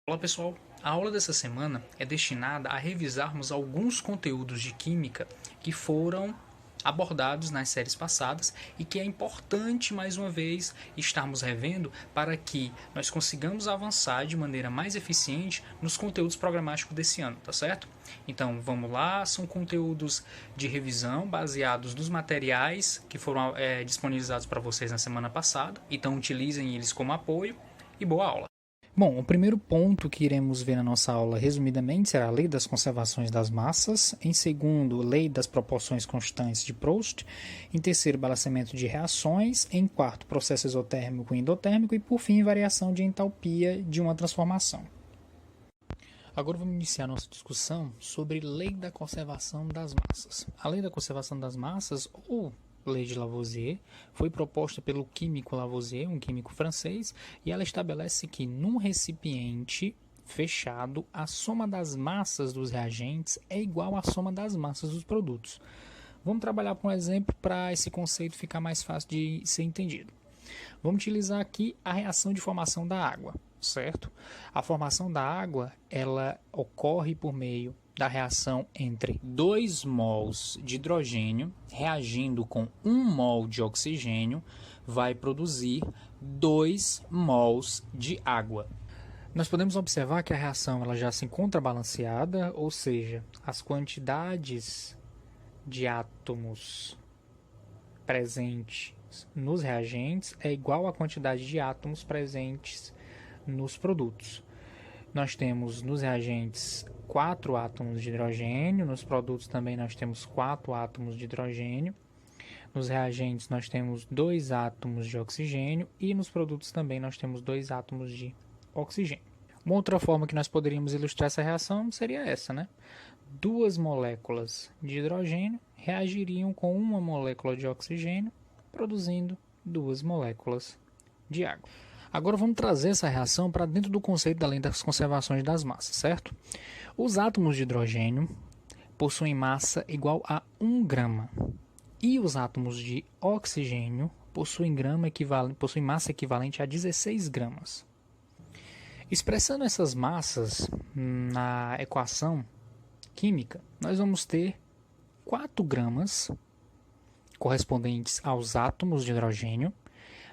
Olá pessoal, a aula dessa semana é destinada a revisarmos alguns conteúdos de química que foram abordados nas séries passadas e que é importante mais uma vez estarmos revendo para que nós consigamos avançar de maneira mais eficiente nos conteúdos programáticos desse ano, tá certo? Então vamos lá, são conteúdos de revisão baseados nos materiais que foram disponibilizados para vocês na semana passada, então utilizem eles como apoio e boa aula! Bom, o primeiro ponto que iremos ver na nossa aula, resumidamente, será a lei das conservações das massas. Em segundo, lei das proporções constantes de Proust. Em terceiro, balanceamento de reações. Em quarto, processo exotérmico e endotérmico. E, por fim, variação de entalpia de uma transformação. Agora vamos iniciar nossa discussão sobre lei da conservação das massas. A lei da conservação das massas, ou Lei de Lavoisier, foi proposta pelo químico Lavoisier, um químico francês, e ela estabelece que num recipiente fechado, a soma das massas dos reagentes é igual à soma das massas dos produtos. Vamos trabalhar com um exemplo para esse conceito ficar mais fácil de ser entendido. Vamos utilizar aqui a reação de formação da água, certo? A formação da água, ela ocorre por meio da reação entre 2 mols de hidrogênio reagindo com 1 mol de oxigênio vai produzir 2 mols de água. Nós podemos observar que a reação ela já se encontra balanceada, ou seja, as quantidades de átomos presentes nos reagentes é igual à quantidade de átomos presentes nos produtos. Nós temos nos reagentes 4 átomos de hidrogênio, nos produtos também nós temos 4 átomos de hidrogênio, nos reagentes nós temos 2 átomos de oxigênio e nos produtos também nós temos 2 átomos de oxigênio. Uma outra forma que nós poderíamos ilustrar essa reação seria essa, né? 2 moléculas de hidrogênio reagiriam com uma molécula de oxigênio, produzindo 2 moléculas de água. Agora vamos trazer essa reação para dentro do conceito da lei das conservações das massas, certo? Os átomos de hidrogênio possuem massa igual a 1 grama e os átomos de oxigênio possuem massa equivalente a 16 gramas. Expressando essas massas na equação química, nós vamos ter 4 gramas correspondentes aos átomos de hidrogênio,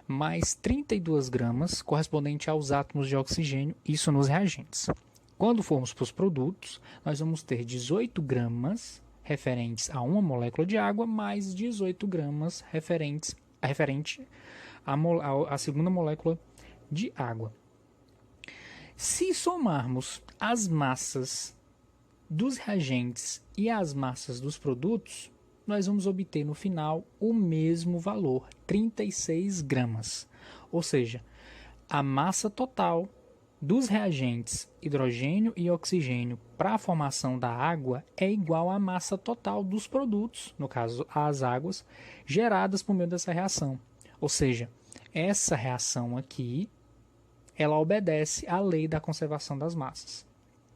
mais 32 gramas correspondente aos átomos de oxigênio, isso nos reagentes. Quando formos para os produtos, nós vamos ter 18 gramas referentes a uma molécula de água, mais 18 gramas referente à segunda molécula de água. Se somarmos as massas dos reagentes e as massas dos produtos, nós vamos obter no final o mesmo valor, 36 gramas. Ou seja, a massa total dos reagentes hidrogênio e oxigênio para a formação da água é igual à massa total dos produtos, no caso as águas, geradas por meio dessa reação. Ou seja, essa reação aqui, ela obedece à lei da conservação das massas,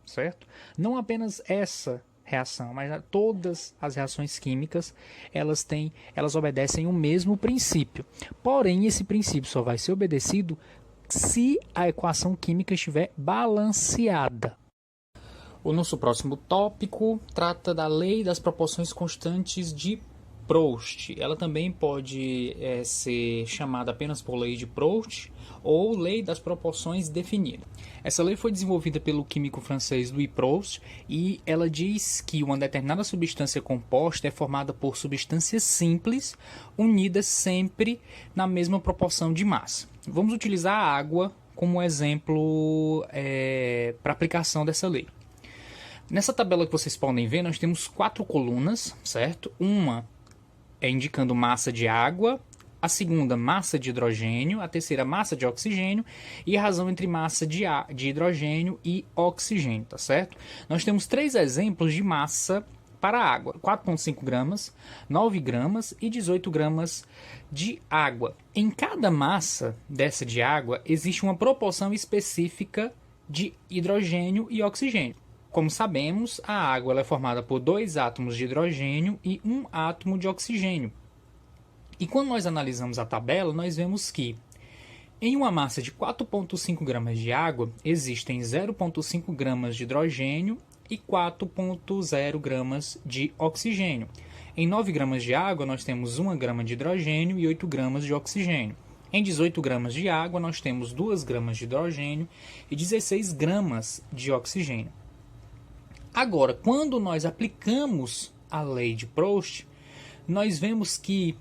certo? Não apenas essa reação, mas todas as reações químicas elas obedecem o mesmo princípio. Porém, esse princípio só vai ser obedecido se a equação química estiver balanceada. O nosso próximo tópico trata da lei das proporções constantes de Proust. Ela também pode ser chamada apenas por lei de Proust ou lei das proporções definidas. Essa lei foi desenvolvida pelo químico francês Louis Proust e ela diz que uma determinada substância composta é formada por substâncias simples unidas sempre na mesma proporção de massa. Vamos utilizar a água como exemplo para aplicação dessa lei. Nessa tabela que vocês podem ver, nós temos 4 colunas, certo? Uma indicando massa de água, a segunda massa de hidrogênio, a terceira massa de oxigênio e a razão entre massa de hidrogênio e oxigênio, tá certo? Nós temos 3 exemplos de massa para a água, 4,5 gramas, 9 gramas e 18 gramas de água. Em cada massa dessa de água existe uma proporção específica de hidrogênio e oxigênio. Como sabemos, a água ela é formada por 2 átomos de hidrogênio e 1 átomo de oxigênio. E quando nós analisamos a tabela, nós vemos que Em uma massa de 4,5 gramas de água, existem 0,5 gramas de hidrogênio e 4,0 gramas de oxigênio. Em 9 gramas de água, nós temos 1 grama de hidrogênio e 8 gramas de oxigênio. Em 18 gramas de água, nós temos 2 gramas de hidrogênio e 16 gramas de oxigênio. Agora, quando nós aplicamos a lei de Proust, nós vemos que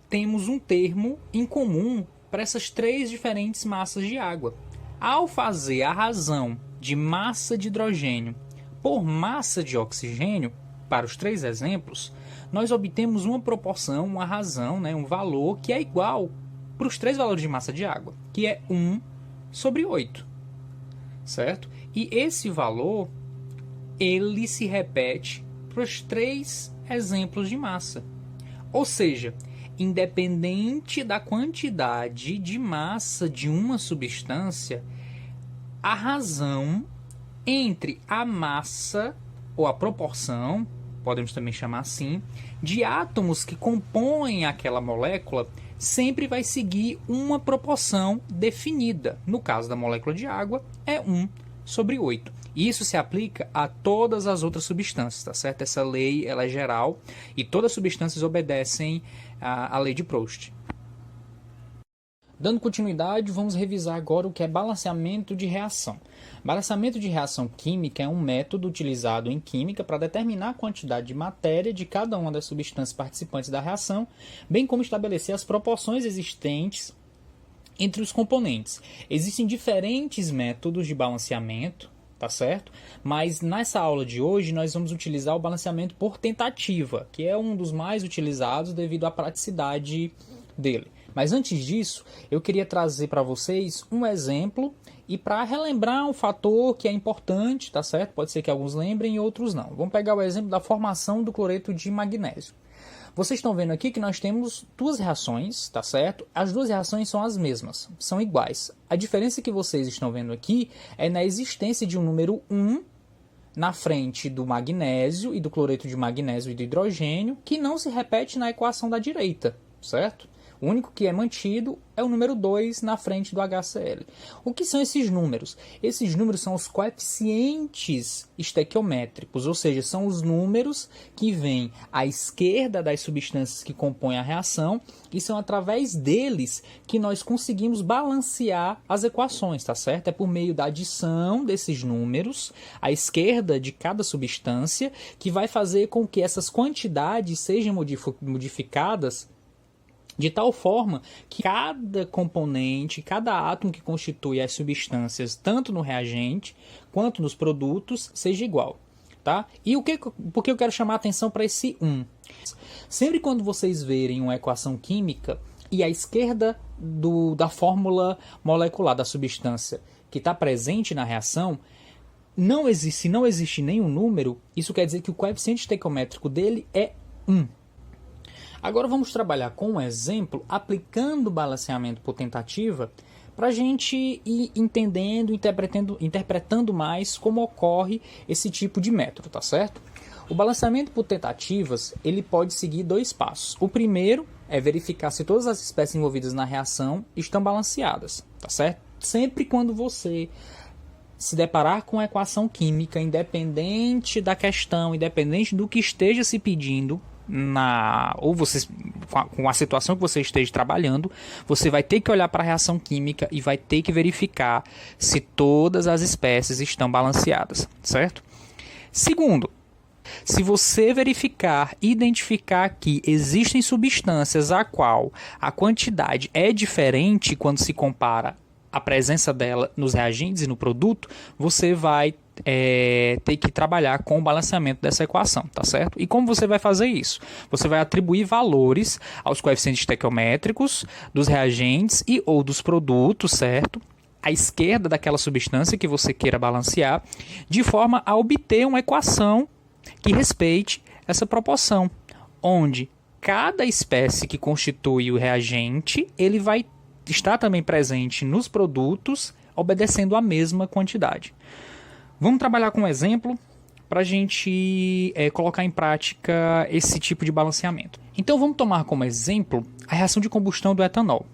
temos um termo em comum para essas três diferentes massas de água. Ao fazer a razão de massa de hidrogênio por massa de oxigênio, para os três exemplos, nós obtemos uma proporção, uma razão, um valor que é igual para os três valores de massa de água, que é 1 sobre 8, certo? E esse valor, ele se repete para os três exemplos de massa. Ou seja, independente da quantidade de massa de uma substância, a razão entre a massa, ou a proporção, podemos também chamar assim, de átomos que compõem aquela molécula, sempre vai seguir uma proporção definida. No caso da molécula de água, é 1 sobre 8. Isso se aplica a todas as outras substâncias, tá certo? Essa lei ela é geral e todas as substâncias obedecem à lei de Proust. Dando continuidade, vamos revisar agora o que é balanceamento de reação. Balanceamento de reação química é um método utilizado em química para determinar a quantidade de matéria de cada uma das substâncias participantes da reação, bem como estabelecer as proporções existentes entre os componentes. Existem diferentes métodos de balanceamento, tá certo? Mas nessa aula de hoje nós vamos utilizar o balanceamento por tentativa, que é um dos mais utilizados devido à praticidade dele. Mas antes disso, eu queria trazer para vocês um exemplo e para relembrar um fator que é importante, tá certo? Pode ser que alguns lembrem e outros não. Vamos pegar o exemplo da formação do cloreto de magnésio. Vocês estão vendo aqui que nós temos duas reações, tá certo? As duas reações são as mesmas, são iguais. A diferença que vocês estão vendo aqui é na existência de um número 1 na frente do magnésio e do cloreto de magnésio e do hidrogênio, que não se repete na equação da direita, certo? O único que é mantido é o número 2 na frente do HCl. O que são esses números? Esses números são os coeficientes estequiométricos, ou seja, são os números que vêm à esquerda das substâncias que compõem a reação e são através deles que nós conseguimos balancear as equações, tá certo? É por meio da adição desses números à esquerda de cada substância que vai fazer com que essas quantidades sejam modificadas de tal forma que cada componente, cada átomo que constitui as substâncias, tanto no reagente quanto nos produtos, seja igual. Tá? E por que eu quero chamar a atenção para esse 1? Sempre quando vocês verem uma equação química e à esquerda da fórmula molecular da substância que está presente na reação, se não existe nenhum número, isso quer dizer que o coeficiente estequiométrico dele é 1. Agora vamos trabalhar com um exemplo aplicando o balanceamento por tentativa para a gente ir entendendo, interpretando mais como ocorre esse tipo de método, tá certo? O balanceamento por tentativas ele pode seguir dois passos. O primeiro é verificar se todas as espécies envolvidas na reação estão balanceadas, tá certo? Sempre quando você se deparar com a equação química, independente da questão, independente do que esteja se pedindo, com a situação que você esteja trabalhando, você vai ter que olhar para a reação química e vai ter que verificar se todas as espécies estão balanceadas, certo? Segundo, se você identificar que existem substâncias a qual a quantidade é diferente quando se compara a presença dela nos reagentes e no produto, você vai ter que trabalhar com o balanceamento dessa equação, tá certo? E como você vai fazer isso? Você vai atribuir valores aos coeficientes estequiométricos dos reagentes e ou dos produtos, certo? À esquerda daquela substância que você queira balancear, de forma a obter uma equação que respeite essa proporção, onde cada espécie que constitui o reagente, ele vai estar também presente nos produtos, obedecendo a mesma quantidade. Vamos trabalhar com um exemplo para a gente colocar em prática esse tipo de balanceamento. Então vamos tomar como exemplo a reação de combustão do etanol.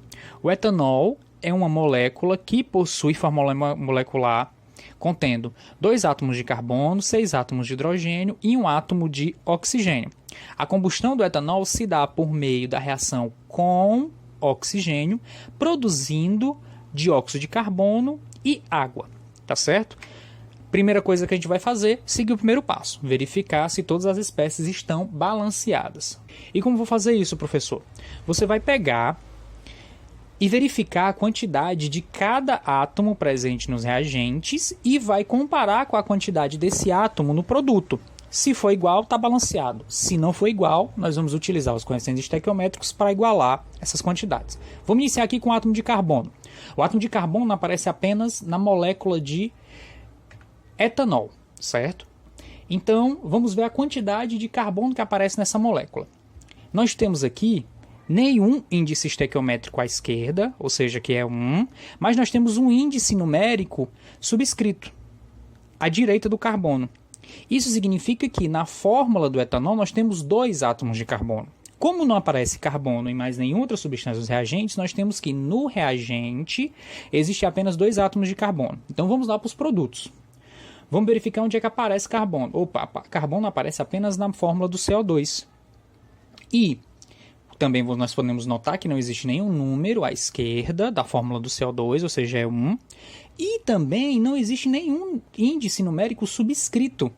O etanol é uma molécula que possui fórmula molecular contendo 2 átomos de carbono, 6 átomos de hidrogênio e 1 átomo de oxigênio. A combustão do etanol se dá por meio da reação com oxigênio, produzindo dióxido de carbono e água, tá certo? Primeira coisa que a gente vai fazer, seguir o primeiro passo, verificar se todas as espécies estão balanceadas. E como vou fazer isso, professor? Você vai pegar e verificar a quantidade de cada átomo presente nos reagentes e vai comparar com a quantidade desse átomo no produto. Se for igual, está balanceado. Se não for igual, nós vamos utilizar os coeficientes estequiométricos para igualar essas quantidades. Vamos iniciar aqui com o átomo de carbono. O átomo de carbono aparece apenas na molécula de etanol, certo? Então, vamos ver a quantidade de carbono que aparece nessa molécula. Nós temos aqui nenhum índice estequiométrico à esquerda, ou seja, que é 1, mas nós temos um índice numérico subscrito à direita do carbono. Isso significa que na fórmula do etanol nós temos 2 átomos de carbono. Como não aparece carbono em mais nenhuma outra substância dos reagentes, nós temos que no reagente existe apenas 2 átomos de carbono. Então vamos lá para os produtos. Vamos verificar onde é que aparece carbono. Opa, carbono aparece apenas na fórmula do CO2. E também nós podemos notar que não existe nenhum número à esquerda da fórmula do CO2, ou seja, é 1. E também não existe nenhum índice numérico subscrito.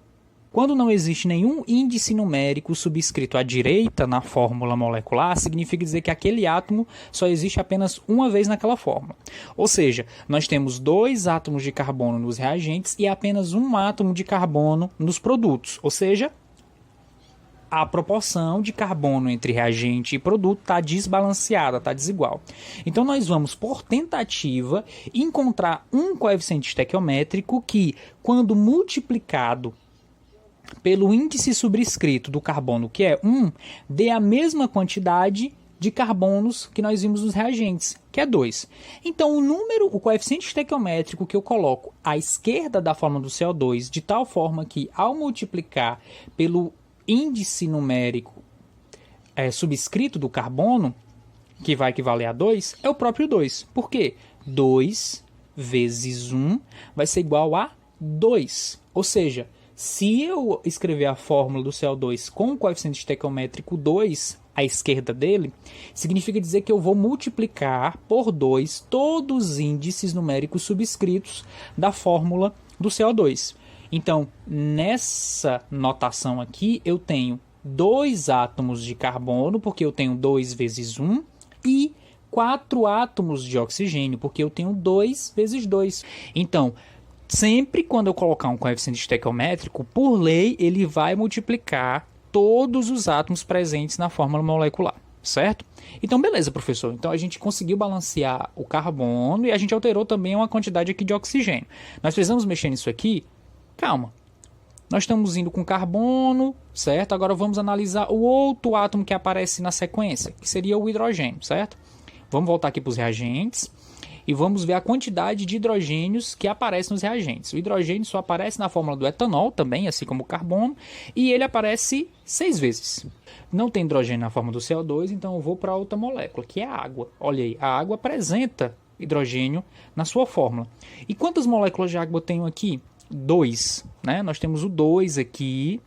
Quando não existe nenhum índice numérico subscrito à direita na fórmula molecular, significa dizer que aquele átomo só existe apenas uma vez naquela fórmula. Ou seja, nós temos 2 átomos de carbono nos reagentes e apenas 1 átomo de carbono nos produtos. Ou seja, a proporção de carbono entre reagente e produto está desbalanceada, está desigual. Então, nós vamos, por tentativa, encontrar um coeficiente estequiométrico que, quando multiplicado pelo índice subscrito do carbono, que é 1, dê a mesma quantidade de carbonos que nós vimos nos reagentes, que é 2. Então, o coeficiente estequiométrico que eu coloco à esquerda da fórmula do CO2, de tal forma que, ao multiplicar pelo índice numérico subscrito do carbono, que vai equivaler a 2, é o próprio 2. Por quê? 2 vezes 1 vai ser igual a 2. Ou seja, se eu escrever a fórmula do CO2 com o coeficiente estequiométrico 2 à esquerda dele, significa dizer que eu vou multiplicar por 2 todos os índices numéricos subscritos da fórmula do CO2. Então, nessa notação aqui, eu tenho 2 átomos de carbono, porque eu tenho 2 vezes 1, e 4 átomos de oxigênio, porque eu tenho 2 vezes 2. Então, sempre quando eu colocar um coeficiente estequiométrico, por lei, ele vai multiplicar todos os átomos presentes na fórmula molecular, certo? Então, beleza, professor. Então, a gente conseguiu balancear o carbono e a gente alterou também uma quantidade aqui de oxigênio. Nós precisamos mexer nisso aqui? Calma. Nós estamos indo com carbono, certo? Agora vamos analisar o outro átomo que aparece na sequência, que seria o hidrogênio, certo? Vamos voltar aqui para os reagentes e vamos ver a quantidade de hidrogênios que aparecem nos reagentes. O hidrogênio só aparece na fórmula do etanol também, assim como o carbono, e ele aparece 6 vezes. Não tem hidrogênio na fórmula do CO2, então eu vou para outra molécula, que é a água. Olha aí, a água apresenta hidrogênio na sua fórmula. E quantas moléculas de água eu tenho aqui? 2, né? Nós temos o 2 aqui.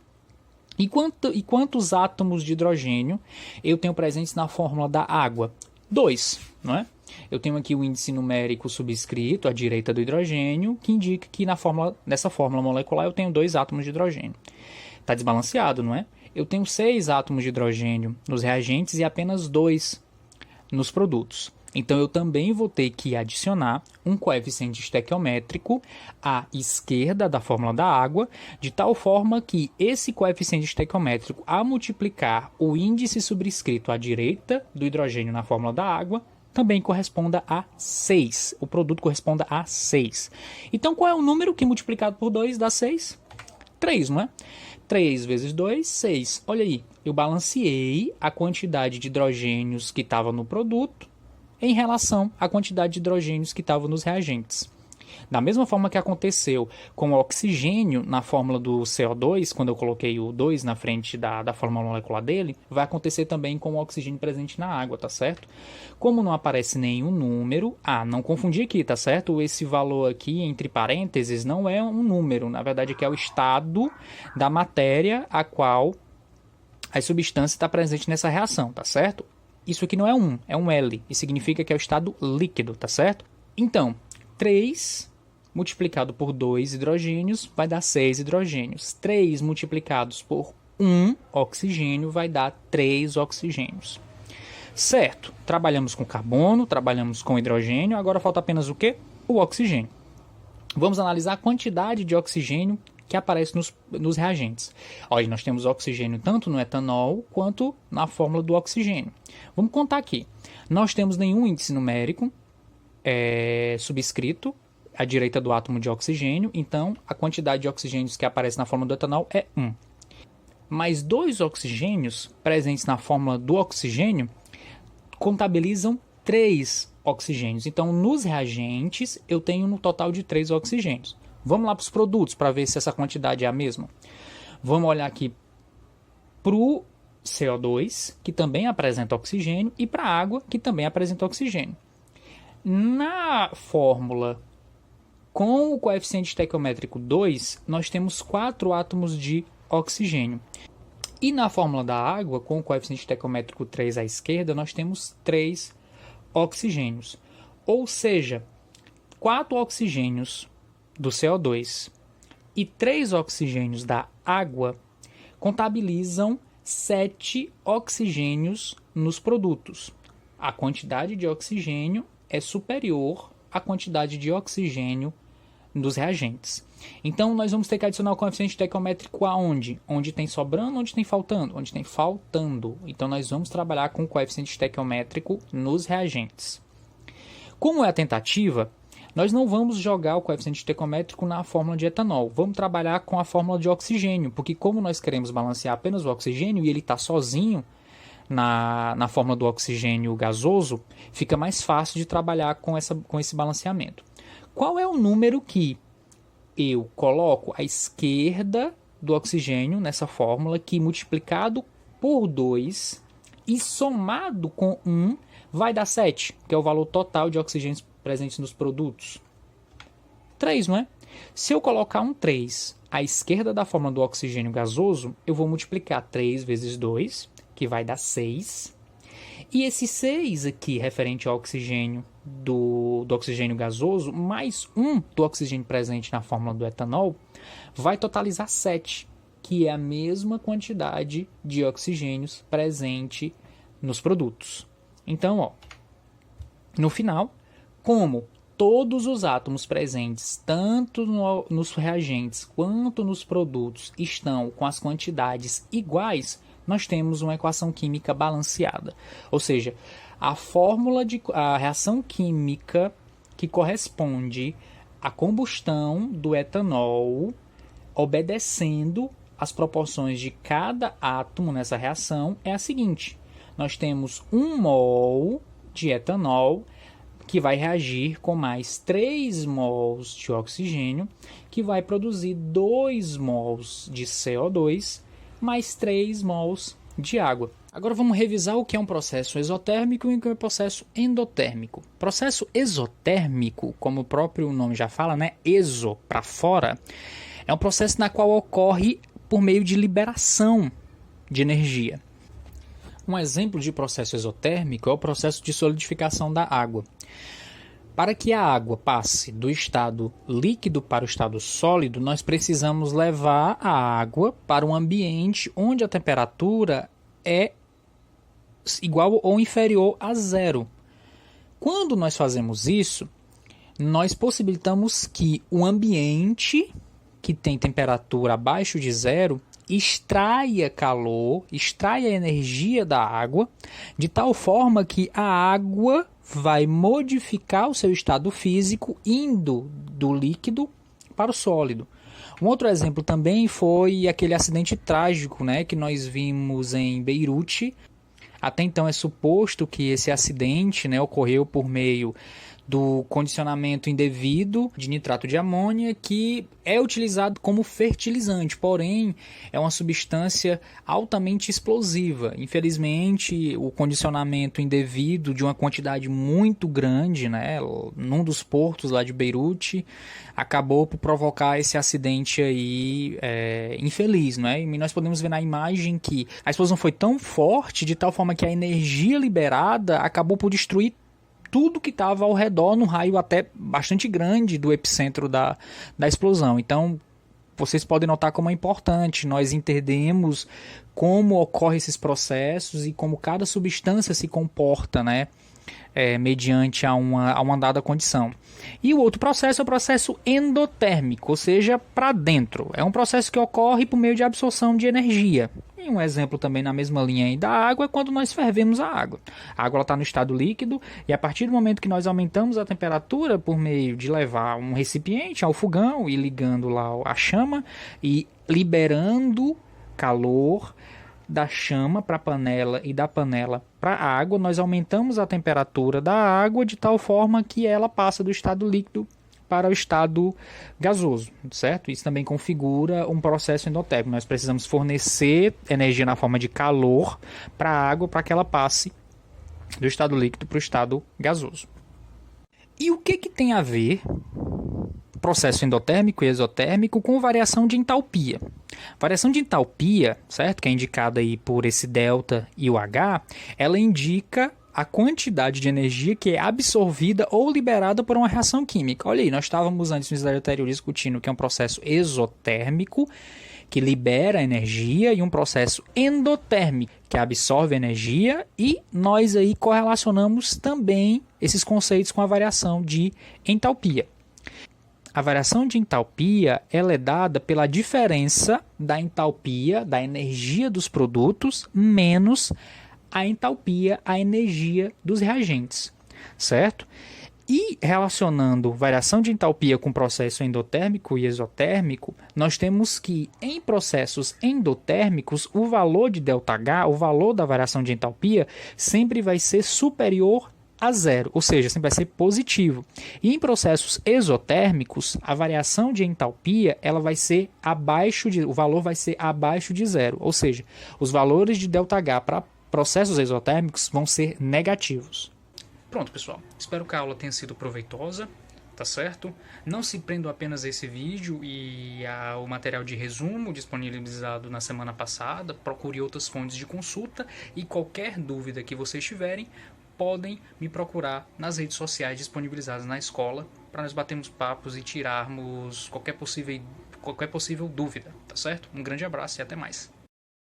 E quantos átomos de hidrogênio eu tenho presentes na fórmula da água? 2, não é? Eu tenho aqui o índice numérico subscrito à direita do hidrogênio, que indica que nessa fórmula molecular eu tenho 2 átomos de hidrogênio. Está desbalanceado, não é? Eu tenho 6 átomos de hidrogênio nos reagentes e apenas 2 nos produtos. Então, eu também vou ter que adicionar um coeficiente estequiométrico à esquerda da fórmula da água, de tal forma que esse coeficiente estequiométrico, ao multiplicar o índice subscrito à direita do hidrogênio na fórmula da água, também corresponda a 6. O produto corresponda a 6. Então, qual é o número que multiplicado por 2 dá 6? 3, não é? 3 vezes 2, 6. Olha aí, eu balanceei a quantidade de hidrogênios que estava no produto em relação à quantidade de hidrogênios que estavam nos reagentes. Da mesma forma que aconteceu com o oxigênio na fórmula do CO2, quando eu coloquei o 2 na frente da fórmula molecular dele, vai acontecer também com o oxigênio presente na água, tá certo? Como não aparece nenhum número, não confundir aqui, tá certo? Esse valor aqui, entre parênteses, não é um número, na verdade aqui é o estado da matéria a qual a substância está presente nessa reação, tá certo? Isso aqui não é é um L, e significa que é o estado líquido, tá certo? Então, 3 multiplicado por 2 hidrogênios vai dar 6 hidrogênios. 3 multiplicados por 1 oxigênio vai dar 3 oxigênios. Certo, trabalhamos com carbono, trabalhamos com hidrogênio, agora falta apenas o quê? O oxigênio. Vamos analisar a quantidade de oxigênio que aparece nos reagentes. Olha, nós temos oxigênio tanto no etanol quanto na fórmula do oxigênio. Vamos contar aqui. Nós temos nenhum índice numérico subscrito à direita do átomo de oxigênio, então a quantidade de oxigênios que aparece na fórmula do etanol é 1. Mais 2 oxigênios presentes na fórmula do oxigênio contabilizam 3 oxigênios. Então, nos reagentes, eu tenho no total de 3 oxigênios. Vamos lá para os produtos para ver se essa quantidade é a mesma. Vamos olhar aqui para o CO2, que também apresenta oxigênio, e para a água, que também apresenta oxigênio. Na fórmula com o coeficiente estequiométrico 2, nós temos 4 átomos de oxigênio. E na fórmula da água, com o coeficiente estequiométrico 3 à esquerda, nós temos 3 oxigênios. Ou seja, 4 oxigênios do CO2 e 3 oxigênios da água contabilizam 7 oxigênios nos produtos. A quantidade de oxigênio é superior à quantidade de oxigênio dos reagentes. Então, nós vamos ter que adicionar o coeficiente estequiométrico aonde? Onde tem sobrando, onde tem faltando? Onde tem faltando. Então, nós vamos trabalhar com o coeficiente estequiométrico nos reagentes. Como é a tentativa, nós não vamos jogar o coeficiente estequiométrico na fórmula de etanol. Vamos trabalhar com a fórmula de oxigênio, porque como nós queremos balancear apenas o oxigênio e ele está sozinho na fórmula do oxigênio gasoso, fica mais fácil de trabalhar com esse balanceamento. Qual é o número que eu coloco à esquerda do oxigênio nessa fórmula, que multiplicado por 2 e somado com 1 vai dar 7, que é o valor total de oxigênios presentes nos produtos? 3, não é? Se eu colocar um 3 à esquerda da fórmula do oxigênio gasoso, eu vou multiplicar 3 vezes 2, que vai dar 6. E esse 6 aqui, referente ao oxigênio do oxigênio gasoso, mais 1 do oxigênio presente na fórmula do etanol, vai totalizar 7, que é a mesma quantidade de oxigênios presente nos produtos. Então, no final, como todos os átomos presentes, tanto nos reagentes quanto nos produtos, estão com as quantidades iguais, nós temos uma equação química balanceada. Ou seja, a reação química que corresponde à combustão do etanol, obedecendo às proporções de cada átomo nessa reação, é a seguinte. Nós temos 1 mol de etanol que vai reagir com mais 3 mols de oxigênio, que vai produzir 2 mols de CO2, mais 3 mols de água. Agora vamos revisar o que é um processo exotérmico e o que é um processo endotérmico. Processo exotérmico, como o próprio nome já fala, né? Exo, para fora, é um processo na qual ocorre por meio de liberação de energia. Um exemplo de processo exotérmico é o processo de solidificação da água. Para que a água passe do estado líquido para o estado sólido, nós precisamos levar a água para um ambiente onde a temperatura é igual ou inferior a 0. Quando nós fazemos isso, nós possibilitamos que o ambiente que tem temperatura abaixo de 0 extraia calor, extraia energia da água, de tal forma que a água vai modificar o seu estado físico indo do líquido para o sólido. Um outro exemplo também foi aquele acidente trágico, né, que nós vimos em Beirute. Até então é suposto que esse acidente, né, ocorreu por meio do condicionamento indevido de nitrato de amônia, que é utilizado como fertilizante, porém é uma substância altamente explosiva. Infelizmente, o condicionamento indevido de uma quantidade muito grande, né, num dos portos lá de Beirute, acabou por provocar esse acidente aí infeliz, né? E nós podemos ver na imagem que a explosão foi tão forte, de tal forma que a energia liberada acabou por destruir tudo que estava ao redor, num raio até bastante grande do epicentro da explosão. Então, vocês podem notar como é importante nós entendermos como ocorrem esses processos e como cada substância se comporta, né? Mediante a uma dada condição. E o outro processo é o processo endotérmico, ou seja, para dentro. É um processo que ocorre por meio de absorção de energia. E um exemplo também na mesma linha aí da água é quando nós fervemos a água. A água está no estado líquido e a partir do momento que nós aumentamos a temperatura por meio de levar um recipiente ao fogão e ligando lá a chama e liberando calor da chama para a panela e da panela para a água, nós aumentamos a temperatura da água de tal forma que ela passa do estado líquido para o estado gasoso, certo? Isso também configura um processo endotérmico. Nós precisamos fornecer energia na forma de calor para a água para que ela passe do estado líquido para o estado gasoso. E o que tem a ver processo endotérmico e exotérmico com variação de entalpia? Variação de entalpia, certo? Que é indicada aí por esse delta e o H, ela indica a quantidade de energia que é absorvida ou liberada por uma reação química. Olha aí, nós estávamos antes no slide anterior discutindo que é um processo exotérmico, que libera energia, e um processo endotérmico, que absorve energia, e nós aí correlacionamos também esses conceitos com a variação de entalpia. A variação de entalpia ela é dada pela diferença da entalpia, da energia dos produtos, menos a entalpia, a energia dos reagentes, certo? E relacionando variação de entalpia com processo endotérmico e exotérmico, nós temos que em processos endotérmicos o valor de ΔH, o valor da variação de entalpia, sempre vai ser superior a zero, ou seja, sempre vai ser positivo. E em processos exotérmicos, a variação de entalpia ela vai ser o valor vai ser abaixo de zero, ou seja, os valores de ΔH para processos exotérmicos vão ser negativos. Pronto, pessoal. Espero que a aula tenha sido proveitosa, tá certo? Não se prendam apenas a esse vídeo e ao material de resumo disponibilizado na semana passada. Procure outras fontes de consulta e qualquer dúvida que vocês tiverem, podem me procurar nas redes sociais disponibilizadas na escola para nós batermos papos e tirarmos qualquer possível dúvida, tá certo? Um grande abraço e até mais.